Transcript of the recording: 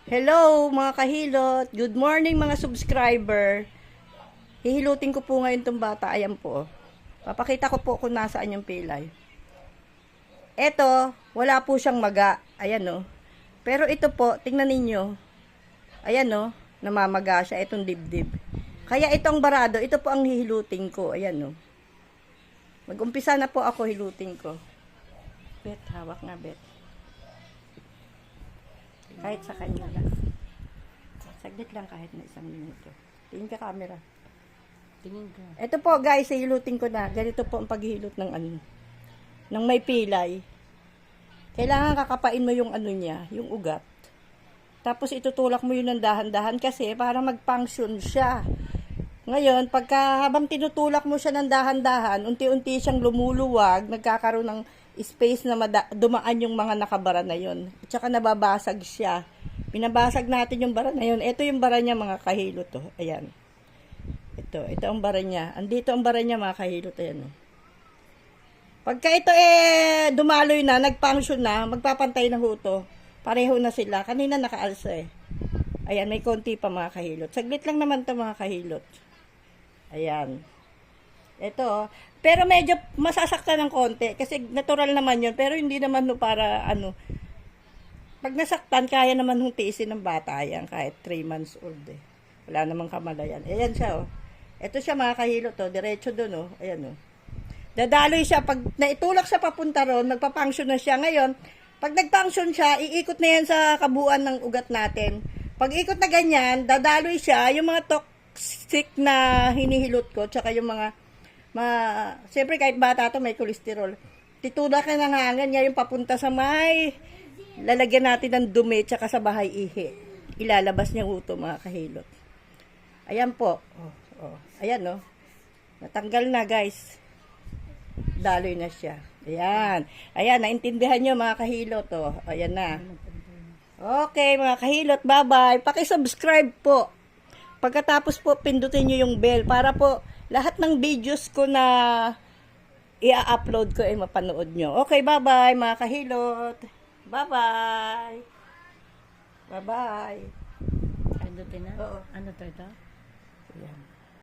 Hello mga kahilot, good morning mga subscriber. Hihilutin ko po ngayon tong bata, ayan po. Papakita ko po kung nasaan yung pilay. Eto, wala po siyang maga, ayan o. Pero ito po, tingnan ninyo. Ayan o, namamaga siya, itong dibdib. Kaya itong barado, ito po ang hihilutin ko, ayan o. Mag-umpisa na po ako hilutin ko. Bet, hawak nga bet. Kahit sa kanya lang. Saglit lang kahit na 1 minuto. Tingin ka camera. Tingin ka. Ito po guys, hilutin ko na. Ganito po ang paghihilot ng ng may pilay. Kailangan kakapain mo yung niya, yung ugat. Tapos itutulak mo yun ng dahan-dahan kasi para mag-function siya. Ngayon, habang tinutulak mo siya ng dahan-dahan, unti-unti siyang lumuluwag, nagkakaroon ng space na dumaan yung mga nakabara na yun. At saka nababasag siya. Binabasag natin yung bara na yun. Ito yung bara niya mga kahilot to. Ayan. Ito ang bara niya. Andito ang bara niya mga kahilot. Ayan. Pagka ito dumaloy na, nag-function na, magpapantay na huto. Pareho na sila. Kanina nakaalsa eh. Ayan, may konti pa mga kahilot. Saglit lang naman to mga kahilot. Ayan. Ito, pero medyo masasaktan ng konti kasi natural naman 'yon, pero hindi naman para pag nasaktan kaya naman tiisin ng bata yan kahit 3 months old eh. Wala namang kamalayan. Ayan siya oh. Ito siya mga kahilot to, diretso doon oh. Ayan oh. Dadaloy siya pag naitulak sa papunta ron, magpa-function na siya ngayon. Pag nag-function siya, iikot na yan sa kabuuan ng ugat natin. Pag ikot na ganyan, dadaloy siya yung mga toxic na hinihilot ko, tsaka yung mga siyempre kahit bata to may kolesterol. Titulak ka ng hangin niya yung papunta sa may lalagyan natin ng dumi tsaka sa bahay ihi. Ilalabas niya uto mga kahilot. Ayan po. Ayan no. Natanggal na guys. Daloy na siya. Ayan. Ayan, naintindihan niyo mga kahilot oh. Ayan na. Okay mga kahilot, bye-bye. Paki-subscribe po. Pagkatapos po pindutin niyo yung bell para po lahat ng videos ko na i-upload ko ay mapanood nyo. Okay, bye-bye mga kahilot. Bye-bye. Bye-bye. Ano to na? Oo. Ano to ito? Ayan.